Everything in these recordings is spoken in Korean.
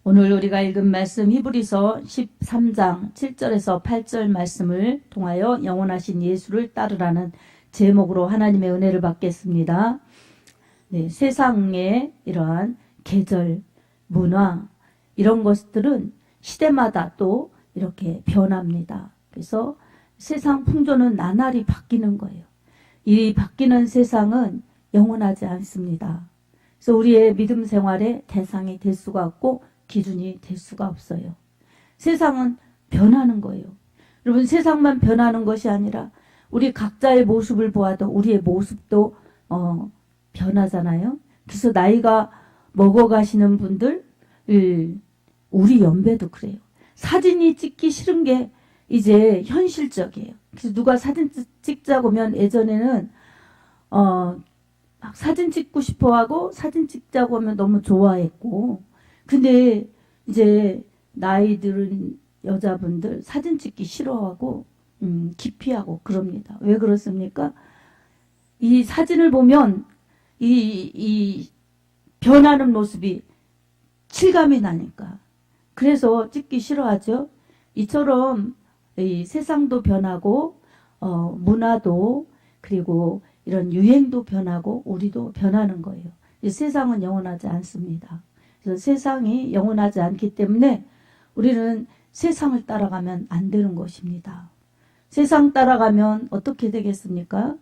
오늘 우리가 읽은 말씀 히브리서 13장 7절에서 8절 말씀을 통하여 영원하신 예수를 따르라는 제목으로 하나님의 은혜를 받겠습니다. 네, 세상의 이러한 계절, 문화 이런 것들은 시대마다 또 이렇게 변합니다. 그래서 세상 풍조는 나날이 바뀌는 거예요. 이 바뀌는 세상은 영원하지 않습니다. 그래서 우리의 믿음 생활의 대상이 될 수가 없고 기준이 될 수가 없어요. 세상은 변하는 거예요. 여러분, 세상만 변하는 것이 아니라 우리 각자의 모습을 보아도 우리의 모습도 변하잖아요. 그래서 나이가 먹어가시는 분들, 우리 연배도 그래요. 사진이 찍기 싫은 게 이제 현실적이에요. 그래서 누가 사진 찍자고 하면 예전에는 막 사진 찍고 싶어하고 사진 찍자고 하면 너무 좋아했고, 근데 이제 나이 들은 여자분들 사진 찍기 싫어하고 기피하고 그럽니다. 왜 그렇습니까? 이 사진을 보면 이 변하는 모습이 실감이 나니까. 그래서 찍기 싫어하죠. 이처럼 이 세상도 변하고 문화도 그리고 이런 유행도 변하고 우리도 변하는 거예요. 이 세상은 영원하지 않습니다. 그래서 세상이 영원하지 않기 때문에 우리는 세상을 따라가면 안 되는 것입니다. 세상 따라가면 어떻게 되겠습니까?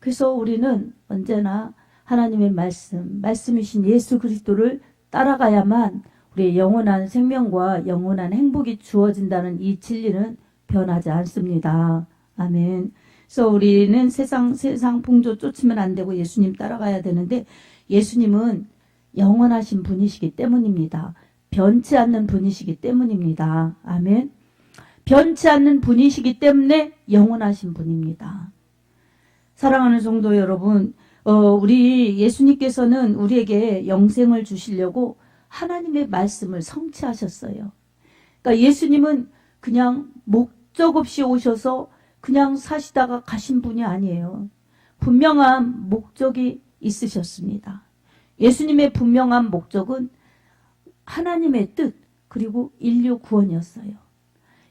그래서 우리는 언제나 하나님의 말씀이신 예수 그리스도를 따라가야만 우리의 영원한 생명과 영원한 행복이 주어진다는 이 진리는 변하지 않습니다. 아멘. 그래서 우리는 세상 풍조 쫓으면 안 되고 예수님 따라가야 되는데, 예수님은 영원하신 분이시기 때문입니다. 변치 않는 분이시기 때문입니다. 아멘. 변치 않는 분이시기 때문에 영원하신 분입니다. 사랑하는 성도 여러분, 우리 예수님께서는 우리에게 영생을 주시려고 하나님의 말씀을 성취하셨어요. 그러니까 예수님은 그냥 목적 없이 오셔서 그냥 사시다가 가신 분이 아니에요. 분명한 목적이 있으셨습니다. 예수님의 분명한 목적은 하나님의 뜻 그리고 인류 구원이었어요.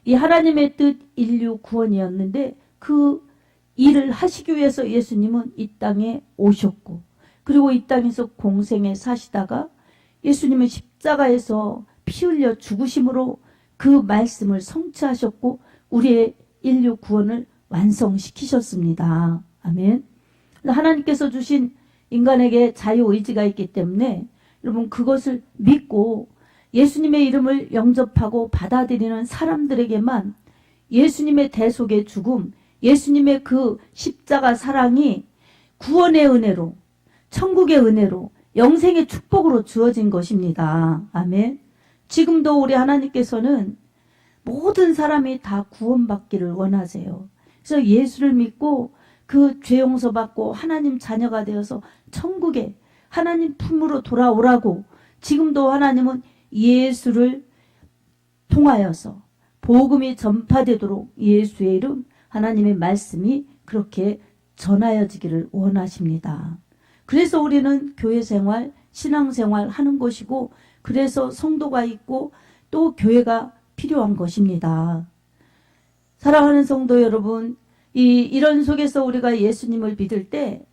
이 하나님의 뜻 인류 구원이었는데 그 일을 하시기 위해서 예수님은 이 땅에 오셨고, 그리고 이 땅에서 공생에 사시다가 예수님은 십자가에서 피 흘려 죽으심으로 그 말씀을 성취하셨고 우리의 인류 구원을 완성시키셨습니다. 아멘. 하나님께서 주신 인간에게 자유의지가 있기 때문에 여러분, 그것을 믿고 예수님의 이름을 영접하고 받아들이는 사람들에게만 예수님의 대속의 죽음, 예수님의 그 십자가 사랑이 구원의 은혜로, 천국의 은혜로, 영생의 축복으로 주어진 것입니다. 아멘. 지금도 우리 하나님께서는 모든 사람이 다 구원받기를 원하세요. 그래서 예수를 믿고 그 죄 용서받고 하나님 자녀가 되어서 천국에 하나님 품으로 돌아오라고, 지금도 하나님은 예수를 통하여서 복음이 전파되도록 예수의 이름, 하나님의 말씀이 그렇게 전하여지기를 원하십니다. 그래서 우리는 교회 생활, 신앙 생활 하는 것이고, 그래서 성도가 있고 또 교회가 필요한 것입니다. 사랑하는 성도 여러분, 이런 속에서 우리가 예수님을 믿을 때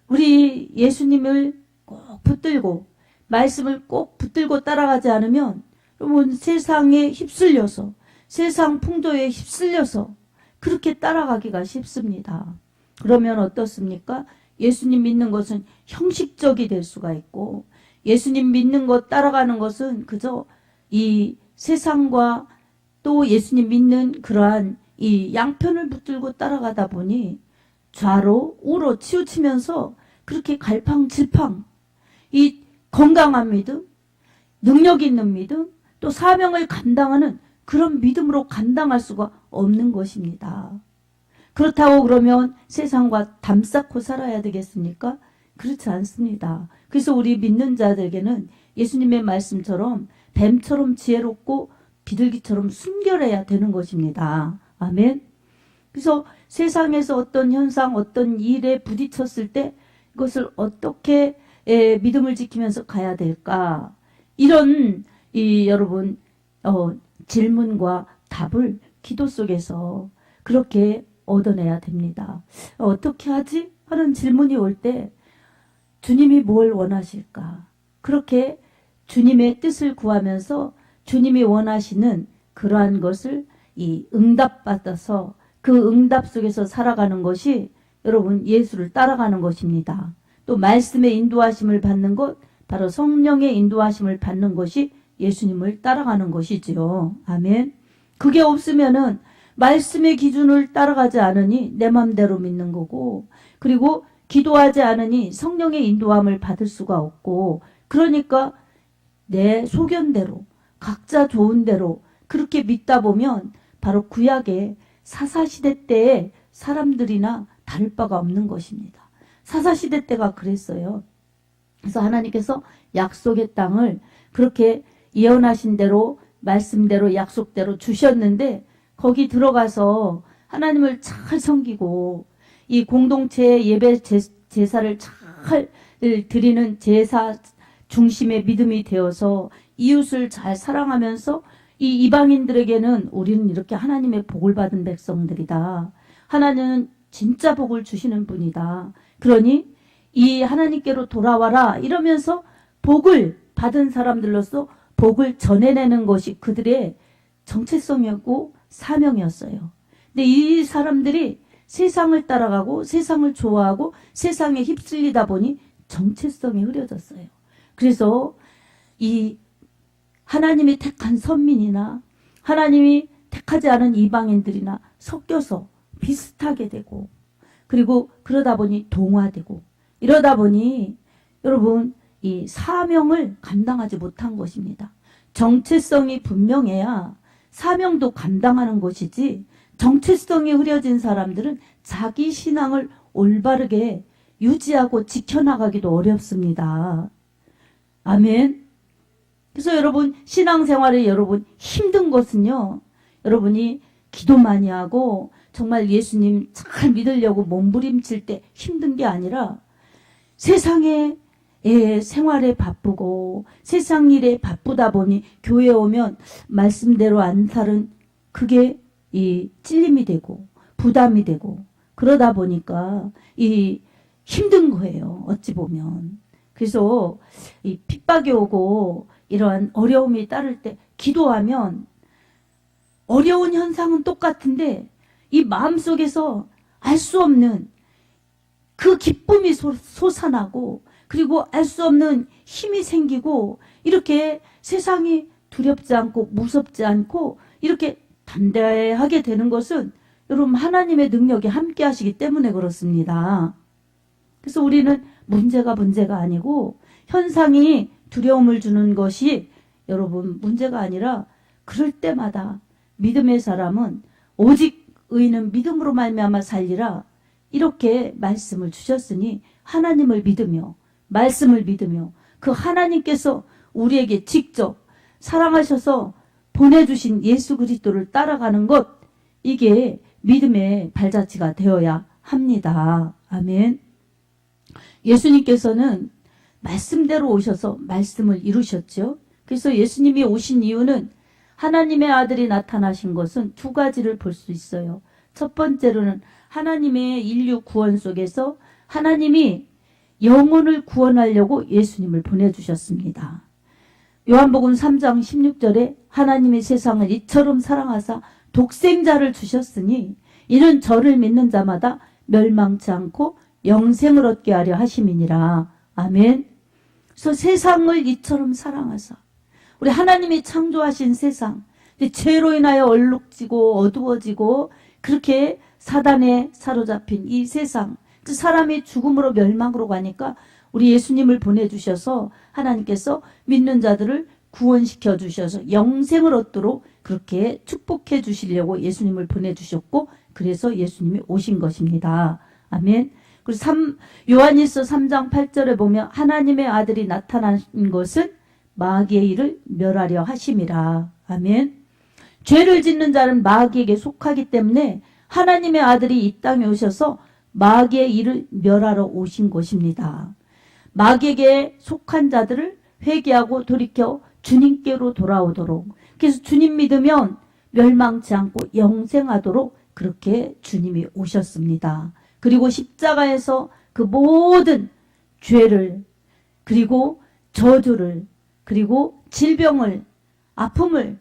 우리 예수님을 꼭 붙들고 말씀을 꼭 붙들고 따라가지 않으면 여러분, 세상에 휩쓸려서 세상 풍조에 휩쓸려서 그렇게 따라가기가 쉽습니다. 그러면 어떻습니까? 예수님 믿는 것은 형식적이 될 수가 있고, 예수님 믿는 것 따라가는 것은 그저 이 세상과 또 예수님 믿는 그러한 이 양편을 붙들고 따라가다 보니 좌로 우로 치우치면서 그렇게 갈팡질팡, 이 건강한 믿음, 능력 있는 믿음, 또 사명을 감당하는 그런 믿음으로 감당할 수가 없는 것입니다. 그렇다고 그러면 세상과 담쌓고 살아야 되겠습니까? 그렇지 않습니다. 그래서 우리 믿는 자들에게는 예수님의 말씀처럼 뱀처럼 지혜롭고 비둘기처럼 순결해야 되는 것입니다. 아멘. 그래서 세상에서 어떤 현상, 어떤 일에 부딪혔을 때 이것을 어떻게 믿음을 지키면서 가야 될까? 이런 여러분 질문과 답을 기도 속에서 그렇게 얻어내야 됩니다. 어떻게 하지? 하는 질문이 올 때 주님이 뭘 원하실까? 그렇게 주님의 뜻을 구하면서 주님이 원하시는 그러한 것을 응답받아서 그 응답 속에서 살아가는 것이 여러분 예수를 따라가는 것입니다. 또 말씀의 인도하심을 받는 것, 바로 성령의 인도하심을 받는 것이 예수님을 따라가는 것이지요. 아멘. 그게 없으면은 말씀의 기준을 따라가지 않으니 내 맘대로 믿는 거고, 그리고 기도하지 않으니 성령의 인도함을 받을 수가 없고, 그러니까 내 소견대로 각자 좋은 대로 그렇게 믿다 보면 바로 구약의 사사시대 때의 사람들이나 다를 바가 없는 것입니다. 사사시대 때가 그랬어요. 그래서 하나님께서 약속의 땅을 그렇게 예언하신 대로 말씀대로 약속대로 주셨는데 거기 들어가서 하나님을 잘 섬기고 이 공동체의 예배 제사를 잘 드리는 제사 중심의 믿음이 되어서 이웃을 잘 사랑하면서 이 이방인들에게는 우리는 이렇게 하나님의 복을 받은 백성들이다. 하나님은 진짜 복을 주시는 분이다. 그러니 이 하나님께로 돌아와라 이러면서 복을 받은 사람들로서 복을 전해내는 것이 그들의 정체성이었고 사명이었어요. 근데 이 사람들이 세상을 따라가고 세상을 좋아하고 세상에 휩쓸리다 보니 정체성이 흐려졌어요. 그래서 이 하나님이 택한 선민이나 하나님이 택하지 않은 이방인들이나 섞여서 비슷하게 되고, 그리고 그러다 보니 동화되고, 이러다 보니 여러분 이 사명을 감당하지 못한 것입니다. 정체성이 분명해야 사명도 감당하는 것이지, 정체성이 흐려진 사람들은 자기 신앙을 올바르게 유지하고 지켜나가기도 어렵습니다. 아멘. 그래서 여러분 신앙생활에 여러분 힘든 것은요, 여러분이 기도 많이 하고 정말 예수님 잘 믿으려고 몸부림칠 때 힘든 게 아니라 세상에 생활에 바쁘고 세상 일에 바쁘다 보니 교회 오면 말씀대로 안 살은 그게 이 찔림이 되고 부담이 되고 그러다 보니까 이 힘든 거예요. 어찌 보면. 그래서 이 핍박이 오고 이러한 어려움이 따를 때 기도하면 어려운 현상은 똑같은데 이 마음속에서 알 수 없는 그 기쁨이 솟아나고 그리고 알 수 없는 힘이 생기고 이렇게 세상이 두렵지 않고 무섭지 않고 이렇게 담대하게 되는 것은 여러분 하나님의 능력이 함께 하시기 때문에 그렇습니다. 그래서 우리는 문제가 아니고 현상이 두려움을 주는 것이 여러분 문제가 아니라 그럴 때마다 믿음의 사람은 오직 의인은 믿음으로 말미암아 살리라 이렇게 말씀을 주셨으니 하나님을 믿으며 말씀을 믿으며 그 하나님께서 우리에게 직접 사랑하셔서 보내주신 예수 그리스도를 따라가는 것, 이게 믿음의 발자취가 되어야 합니다. 아멘. 예수님께서는 말씀대로 오셔서 말씀을 이루셨죠. 그래서 예수님이 오신 이유는 하나님의 아들이 나타나신 것은 두 가지를 볼 수 있어요. 첫 번째로는 하나님의 인류 구원 속에서 하나님이 영혼을 구원하려고 예수님을 보내주셨습니다. 요한복음 3장 16절에 하나님이 세상을 이처럼 사랑하사 독생자를 주셨으니 이는 저를 믿는 자마다 멸망치 않고 영생을 얻게 하려 하심이니라. 아멘. 그래서 세상을 이처럼 사랑하사, 우리 하나님이 창조하신 세상, 죄로 인하여 얼룩지고 어두워지고 그렇게 사단에 사로잡힌 이 세상, 그 사람이 죽음으로 멸망으로 가니까 우리 예수님을 보내주셔서 하나님께서 믿는 자들을 구원시켜 주셔서 영생을 얻도록 그렇게 축복해 주시려고 예수님을 보내주셨고, 그래서 예수님이 오신 것입니다. 아멘. 그리고 요한일서 3장 8절에 보면 하나님의 아들이 나타난 것은 마귀의 일을 멸하려 하심이라. 아멘. 죄를 짓는 자는 마귀에게 속하기 때문에 하나님의 아들이 이 땅에 오셔서 마귀의 일을 멸하러 오신 것입니다. 마귀에게 속한 자들을 회개하고 돌이켜 주님께로 돌아오도록, 그래서 주님 믿으면 멸망치 않고 영생하도록 그렇게 주님이 오셨습니다. 그리고 십자가에서 그 모든 죄를, 그리고 저주를, 그리고 질병을, 아픔을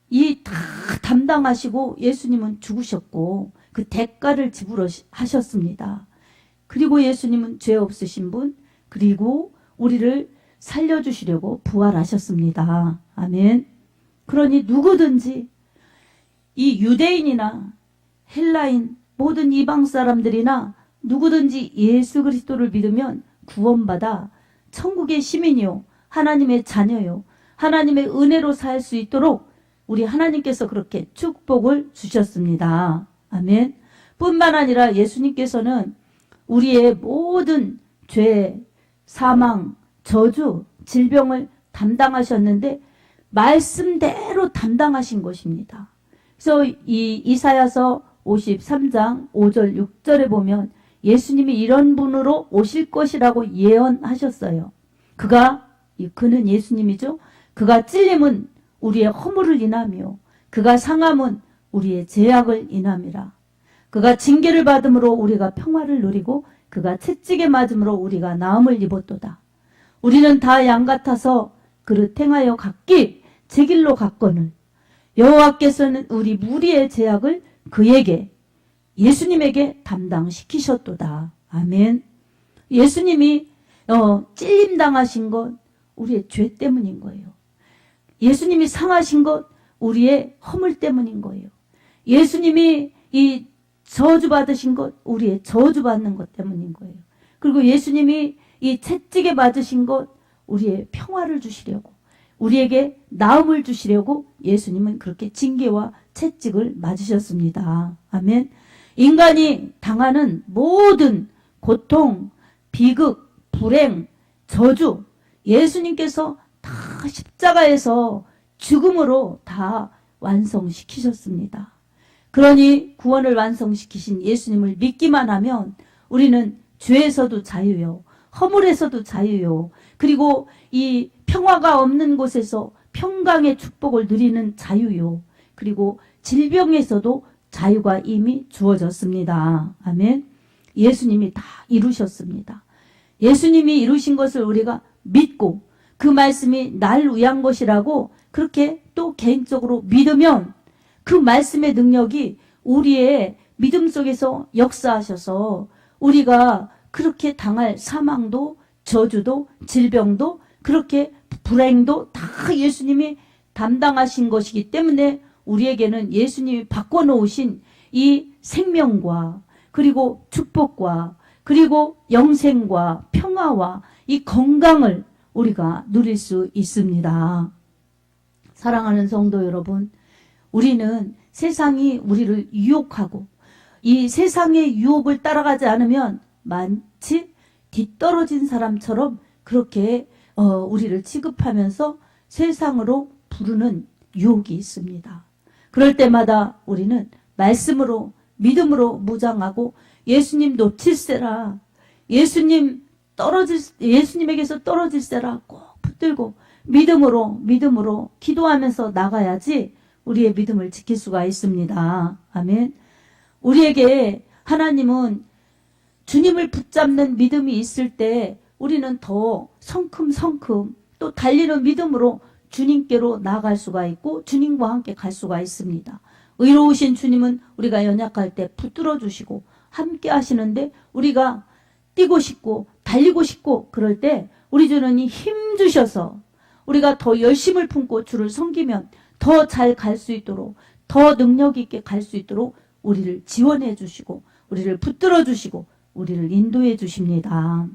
이 다 담당하시고 예수님은 죽으셨고 그 대가를 지불하셨습니다. 그리고 예수님은 죄 없으신 분, 그리고 우리를 살려주시려고 부활하셨습니다. 아멘. 그러니 누구든지 이 유대인이나 헬라인 모든 이방 사람들이나 누구든지 예수 그리스도를 믿으면 구원받아 천국의 시민이요, 하나님의 자녀요, 하나님의 은혜로 살 수 있도록 우리 하나님께서 그렇게 축복을 주셨습니다. 아멘. 뿐만 아니라 예수님께서는 우리의 모든 죄, 사망, 저주, 질병을 담당하셨는데 말씀대로 담당하신 것입니다. 그래서 이 이사야서 53장 5절 6절에 보면 예수님이 이런 분으로 오실 것이라고 예언하셨어요. 그는 예수님이죠. 그가 찔림은 우리의 허물을 인하며 그가 상함은 우리의 죄악을 인함이라. 그가 징계를 받음으로 우리가 평화를 누리고 그가 채찍에 맞음으로 우리가 나음을 입었도다. 우리는 다 양 같아서 그릇 행하여 각기 제 길로 갔거늘 여호와께서는 우리 무리의 죄악을 그에게, 예수님에게 담당시키셨도다. 아멘. 예수님이 찔림 당하신 것 우리의 죄 때문인 거예요. 예수님이 상하신 것 우리의 허물 때문인 거예요. 예수님이 이 저주 받으신 것 우리의 저주 받는 것 때문인 거예요. 그리고 예수님이 이 채찍에 맞으신 것 우리의 평화를 주시려고, 우리에게 나음을 주시려고 예수님은 그렇게 징계와 채찍을 맞으셨습니다. 아멘. 인간이 당하는 모든 고통, 비극, 불행, 저주 예수님께서 다 십자가에서 죽음으로 다 완성시키셨습니다. 그러니 구원을 완성시키신 예수님을 믿기만 하면 우리는 죄에서도 자유요, 허물에서도 자유요, 그리고 이 평화가 없는 곳에서 평강의 축복을 누리는 자유요, 그리고 질병에서도 자유가 이미 주어졌습니다. 아멘. 예수님이 다 이루셨습니다. 예수님이 이루신 것을 우리가 믿고 그 말씀이 날 위한 것이라고 그렇게 또 개인적으로 믿으면 그 말씀의 능력이 우리의 믿음 속에서 역사하셔서 우리가 그렇게 당할 사망도, 저주도, 질병도, 그렇게 불행도 다 예수님이 담당하신 것이기 때문에 우리에게는 예수님이 바꿔놓으신 이 생명과 그리고 축복과 그리고 영생과 평화와 이 건강을 우리가 누릴 수 있습니다. 사랑하는 성도 여러분, 우리는 세상이 우리를 유혹하고 이 세상의 유혹을 따라가지 않으면 마치 뒤떨어진 사람처럼 그렇게 우리를 취급하면서 세상으로 부르는 유혹이 있습니다. 그럴 때마다 우리는 말씀으로, 믿음으로 무장하고 예수님 놓칠세라, 예수님에게서 떨어질세라 꼭 붙들고 믿음으로 기도하면서 나가야지 우리의 믿음을 지킬 수가 있습니다. 아멘. 우리에게 하나님은 주님을 붙잡는 믿음이 있을 때 우리는 더 성큼성큼 또 달리는 믿음으로 주님께로 나아갈 수가 있고 주님과 함께 갈 수가 있습니다. 의로우신 주님은 우리가 연약할 때 붙들어 주시고 함께 하시는데 우리가 뛰고 싶고 달리고 싶고 그럴 때 우리 주는 힘 주셔서 우리가 더 열심을 품고 주를 섬기면 더 잘 갈 수 있도록, 더 능력 있게 갈 수 있도록 우리를 지원해 주시고 우리를 붙들어 주시고 우리를 인도해 주십니다.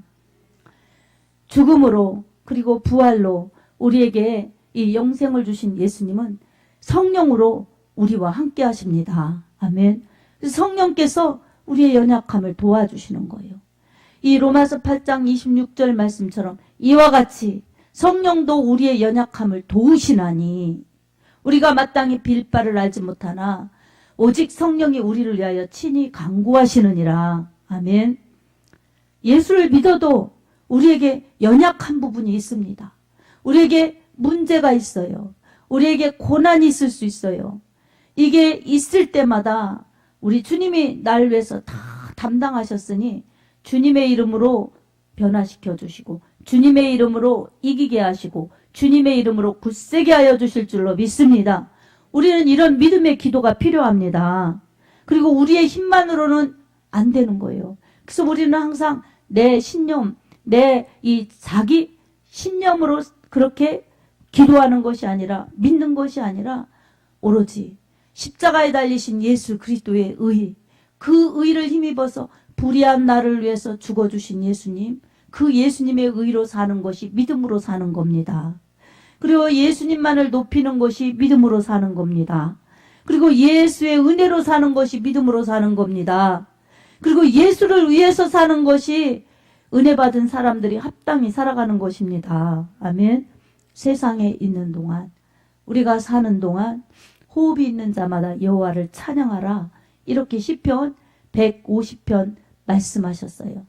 죽음으로 그리고 부활로 우리에게 이 영생을 주신 예수님은 성령으로 우리와 함께 하십니다. 아멘. 성령께서 우리의 연약함을 도와주시는 거예요. 이 로마서 8장 26절 말씀처럼 이와 같이 성령도 우리의 연약함을 도우시나니 우리가 마땅히 빌 바를 알지 못하나 오직 성령이 우리를 위하여 친히 간구하시느니라. 아멘. 예수를 믿어도 우리에게 연약한 부분이 있습니다. 우리에게 문제가 있어요. 우리에게 고난이 있을 수 있어요. 이게 있을 때마다 우리 주님이 날 위해서 다 담당하셨으니 주님의 이름으로 변화시켜 주시고 주님의 이름으로 이기게 하시고 주님의 이름으로 굳세게 하여 주실 줄로 믿습니다. 우리는 이런 믿음의 기도가 필요합니다. 그리고 우리의 힘만으로는 안 되는 거예요. 그래서 우리는 항상 내 신념, 내 이 자기 신념으로 그렇게 기도하는 것이 아니라, 믿는 것이 아니라 오로지 십자가에 달리신 예수 그리스도의 의, 그 의를 힘입어서 불의한 나를 위해서 죽어주신 예수님, 그 예수님의 의로 사는 것이 믿음으로 사는 겁니다. 그리고 예수님만을 높이는 것이 믿음으로 사는 겁니다. 그리고 예수의 은혜로 사는 것이 믿음으로 사는 겁니다. 그리고 예수를 위해서 사는 것이 은혜 받은 사람들이 합당히 살아가는 것입니다. 아멘. 세상에 있는 동안, 우리가 사는 동안 호흡이 있는 자마다 여호와를 찬양하라. 이렇게 시편 150편 말씀하셨어요.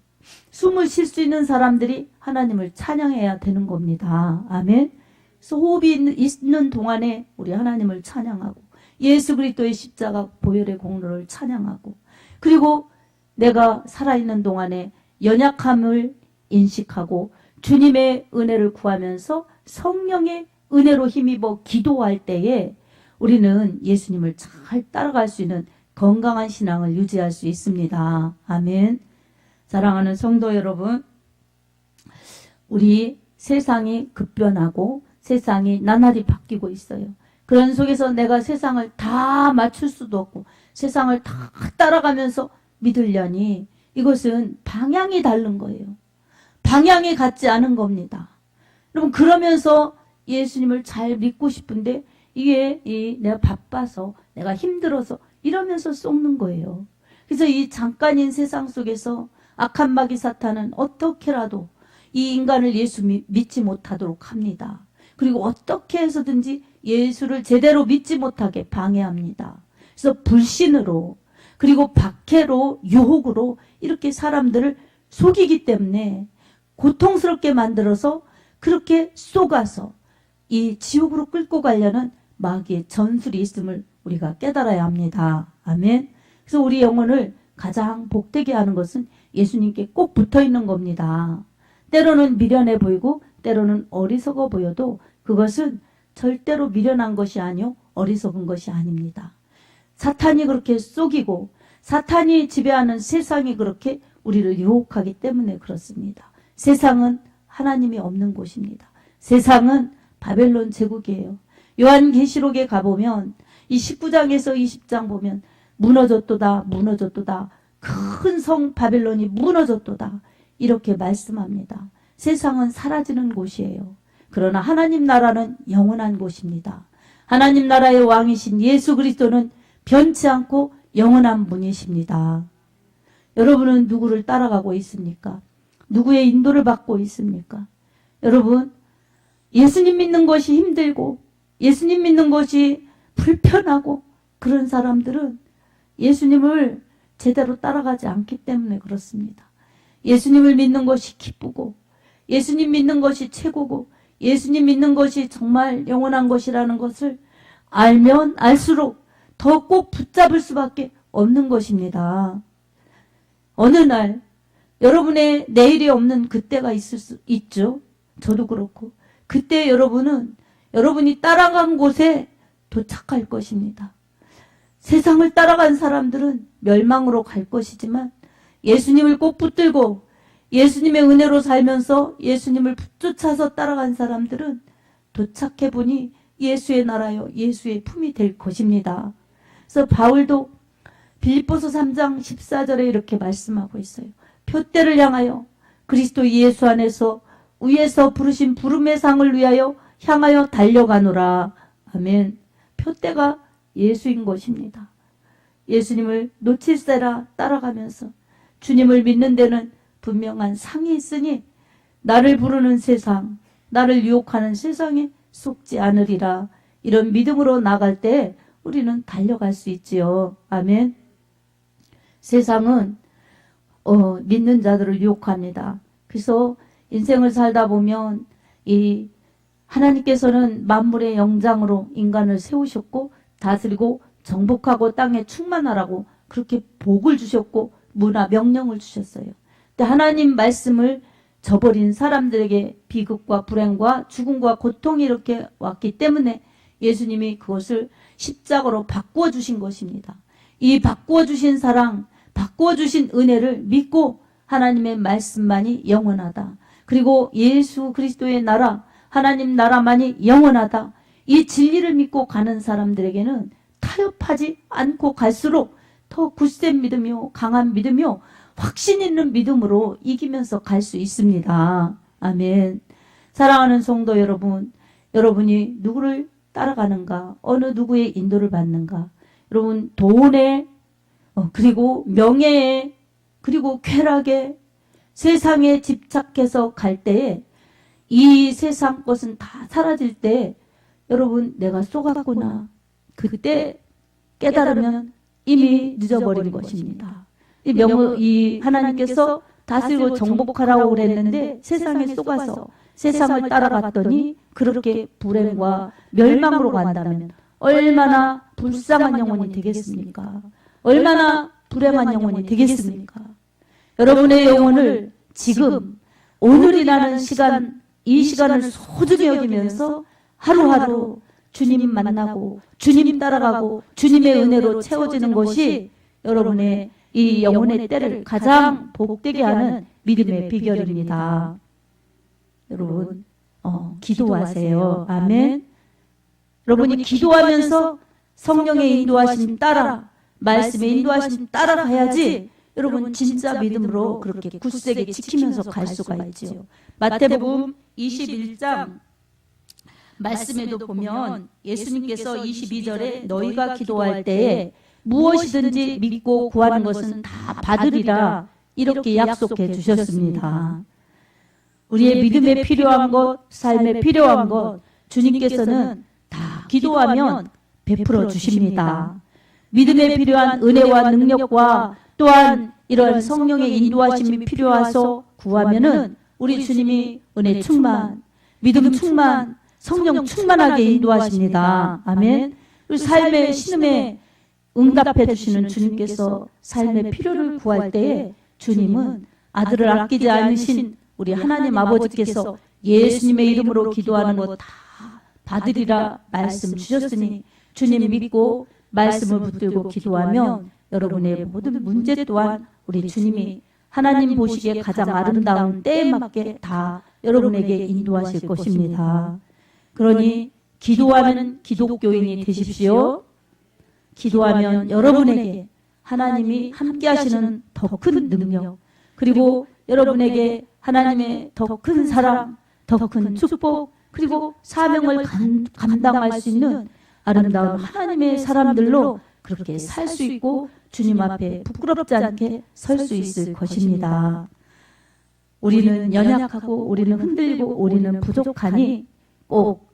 숨을 쉴 수 있는 사람들이 하나님을 찬양해야 되는 겁니다. 아멘. 그래서 호흡이 있는 동안에 우리 하나님을 찬양하고 예수 그리스도의 십자가 보혈의 공로를 찬양하고, 그리고 내가 살아있는 동안에 연약함을 인식하고 주님의 은혜를 구하면서 성령의 은혜로 힘입어 기도할 때에 우리는 예수님을 잘 따라갈 수 있는 건강한 신앙을 유지할 수 있습니다. 아멘. 사랑하는 성도 여러분, 우리 세상이 급변하고 세상이 나날이 바뀌고 있어요. 그런 속에서 내가 세상을 다 맞출 수도 없고 세상을 다 따라가면서 믿으려니 이것은 방향이 다른 거예요. 방향이 같지 않은 겁니다. 여러분, 그러면서 예수님을 잘 믿고 싶은데 이게 내가 바빠서, 내가 힘들어서 이러면서 속는 거예요. 그래서 이 잠깐인 세상 속에서 악한 마귀 사탄은 어떻게라도 이 인간을 예수 믿지 못하도록 합니다. 그리고 어떻게 해서든지 예수를 제대로 믿지 못하게 방해합니다. 그래서 불신으로, 그리고 박해로, 유혹으로 이렇게 사람들을 속이기 때문에 고통스럽게 만들어서 그렇게 속아서 이 지옥으로 끌고 가려는 마귀의 전술이 있음을 우리가 깨달아야 합니다. 아멘. 그래서 우리 영혼을 가장 복되게 하는 것은 예수님께 꼭 붙어 있는 겁니다. 때로는 미련해 보이고 때로는 어리석어 보여도 그것은 절대로 미련한 것이 아니요 어리석은 것이 아닙니다. 사탄이 그렇게 속이고 사탄이 지배하는 세상이 그렇게 우리를 유혹하기 때문에 그렇습니다. 세상은 하나님이 없는 곳입니다. 세상은 바벨론 제국이에요. 요한계시록에 가보면 이 19장에서 20장 보면 무너졌도다 무너졌도다, 큰 성 바벨론이 무너졌도다, 이렇게 말씀합니다. 세상은 사라지는 곳이에요. 그러나 하나님 나라는 영원한 곳입니다. 하나님 나라의 왕이신 예수 그리스도는 변치 않고 영원한 분이십니다. 여러분은 누구를 따라가고 있습니까? 누구의 인도를 받고 있습니까? 여러분, 예수님 믿는 것이 힘들고 예수님 믿는 것이 불편하고 그런 사람들은 예수님을 제대로 따라가지 않기 때문에 그렇습니다. 예수님을 믿는 것이 기쁘고 예수님 믿는 것이 최고고 예수님 믿는 것이 정말 영원한 것이라는 것을 알면 알수록 더 꼭 붙잡을 수밖에 없는 것입니다. 어느 날 여러분의 내일이 없는 그때가 있을 수 있죠. 저도 그렇고 그때 여러분은 여러분이 따라간 곳에 도착할 것입니다. 세상을 따라간 사람들은 멸망으로 갈 것이지만 예수님을 꼭 붙들고 예수님의 은혜로 살면서 예수님을 쫓아서 따라간 사람들은 도착해보니 예수의 나라요 예수의 품이 될 것입니다. 그래서 바울도 빌립보서 3장 14절에 이렇게 말씀하고 있어요. 표대를 향하여 그리스도 예수 안에서 위에서 부르신 부름의 상을 위하여 향하여 달려가노라. 아멘. 표대가 예수인 것입니다. 예수님을 놓칠세라 따라가면서 주님을 믿는 데는 분명한 상이 있으니 나를 부르는 세상, 나를 유혹하는 세상에 속지 않으리라. 이런 믿음으로 나갈 때 우리는 달려갈 수 있지요. 아멘. 세상은 믿는 자들을 유혹합니다. 그래서 인생을 살다 보면 이 하나님께서는 만물의 영장으로 인간을 세우셨고 다스리고 정복하고 땅에 충만하라고 그렇게 복을 주셨고 문화 명령을 주셨어요. 근데 하나님 말씀을 저버린 사람들에게 비극과 불행과 죽음과 고통이 이렇게 왔기 때문에 예수님이 그것을 십자가로 바꾸어 주신 것입니다. 이 바꾸어 주신 사랑, 바꾸어 주신 은혜를 믿고 하나님의 말씀만이 영원하다. 그리고 예수 그리스도의 나라, 하나님 나라만이 영원하다. 이 진리를 믿고 가는 사람들에게는 타협하지 않고 갈수록 더 굳센 믿음이요, 강한 믿음이요, 확신 있는 믿음으로 이기면서 갈 수 있습니다. 아멘. 사랑하는 성도 여러분, 여러분이 누구를 따라가는가, 어느 누구의 인도를 받는가, 여러분 돈에 그리고 명예에 그리고 쾌락에 세상에 집착해서 갈 때에 이 세상 것은 다 사라질 때 여러분 내가 속았구나, 그때 깨달으면 이미 늦어버린 것입니다. 이 하나님께서 다스리고 정복하라고 그랬는데 세상에 속아서 세상을 따라갔더니 그렇게 불행과 멸망으로 간다면 얼마나 불쌍한 영혼이 되겠습니까? 얼마나 불행한 영혼이 되겠습니까? 여러분의 영혼을 지금 오늘이라는 시간, 이 시간을 소중히 여기면서 하루하루 주님 만나고 주님 따라가고 주님의 은혜로 채워지는 것이 여러분의 이 영혼의 때를 가장 복되게 하는 믿음의 비결입니다. 여러분 기도하세요. 아멘. 여러분이 기도하면서 성령의 인도하심 따라, 말씀의 인도하심 따라가야지 여러분 진짜 믿음으로 그렇게 굳세게 지키면서 갈 수가 있지요. 마태복음 21장 말씀에도 보면 예수님께서 22절에 너희가 기도할 때에 무엇이든지 믿고 구하는 것은 다 받으리라 이렇게 약속해 주셨습니다. 우리의 믿음에 필요한 것, 삶에 필요한 것 주님께서는 다 기도하면 베풀어 주십니다. 믿음에 필요한 은혜와 능력과 또한 이런 성령의 인도하심이 필요해서 구하면은 우리 주님이 은혜 충만, 믿음 충만, 성령 충만하게 인도하십니다. 아멘. 삶의 신음에 응답해 주시는 주님께서 삶의 필요를 구할 때에 주님은 아들을 아끼지 않으신 우리 하나님 아버지께서 예수님의 이름으로 기도하는 것 다 받으리라 말씀 주셨으니 주님 믿고 말씀을 붙들고 기도하면 여러분의 모든 문제 또한 우리 주님이 하나님 보시기에 가장 아름다운 때에 맞게 다 여러분에게 인도하실 것입니다. 그러니 기도하는 기독교인이 되십시오. 기도하면 여러분에게 하나님이 함께 하시는 더 큰 능력, 그리고 여러분에게 하나님의 더 큰 사랑, 더 큰 축복, 그리고 사명을 감당할 수 있는 아름다운 하나님의 사람들로 그렇게 살 수 있고 주님 앞에 부끄럽지 않게 설 수 있을 것입니다. 우리는 연약하고 우리는 흔들리고 우리는 부족하니 꼭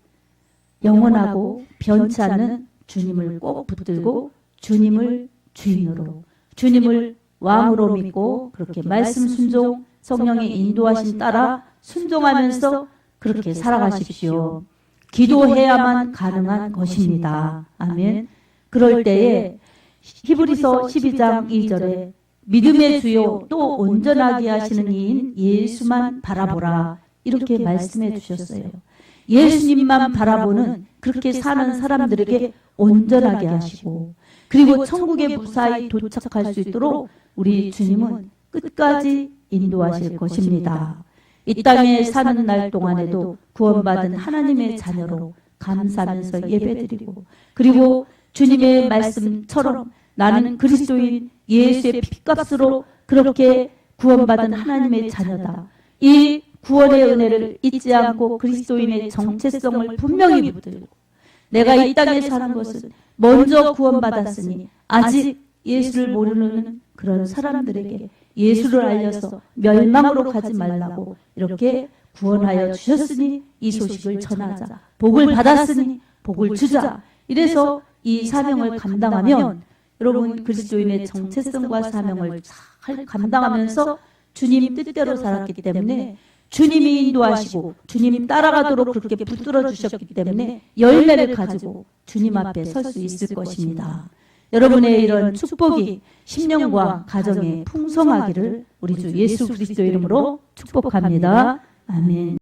영원하고 변치 않는 주님을 꼭 붙들고 주님을 주인으로, 주님을 왕으로 믿고 그렇게 말씀 순종, 성령의 인도하심 따라 순종하면서 그렇게 살아가십시오. 기도해야만 가능한 것입니다. 아멘. 그럴 때에 히브리서 12장 2절에 믿음의 주요 또 온전하게 하시는 이인 예수만 바라보라 이렇게 말씀해 주셨어요. 예수님만 바라보는 그렇게 사는 사람들에게 온전하게 하시고 그리고 천국에 무사히 도착할 수 있도록 우리 주님은 끝까지 인도하실 것입니다. 이 땅에 사는 날 동안에도 구원받은 하나님의 자녀로 감사하면서 예배드리고 그리고 주님의 말씀처럼 나는 그리스도인 예수의 피값으로 그렇게 구원받은 하나님의 자녀다. 이 구원의 은혜를 잊지 않고 그리스도인의 정체성을 분명히 붙들고 내가 이 땅에 사는 것은 먼저 구원받았으니 아직 예수를 모르는 그런 사람들에게 예수를 알려서 멸망으로 가지 말라고 이렇게 구원하여 주셨으니 이 소식을 전하자. 복을 받았으니 복을 주자. 이래서 이 사명을 감당하면 여러분 그리스도인의 정체성과 사명을 잘 감당하면서 주님 뜻대로 살았기 때문에 주님이 인도하시고 주님 따라가도록 그렇게 붙들어 주셨기 때문에 열매를 가지고 주님 앞에 설 수 있을 것입니다. 여러분의 이런 축복이 10년과 가정에 풍성하기를 우리 주 예수 그리스도 이름으로 축복합니다. 아멘.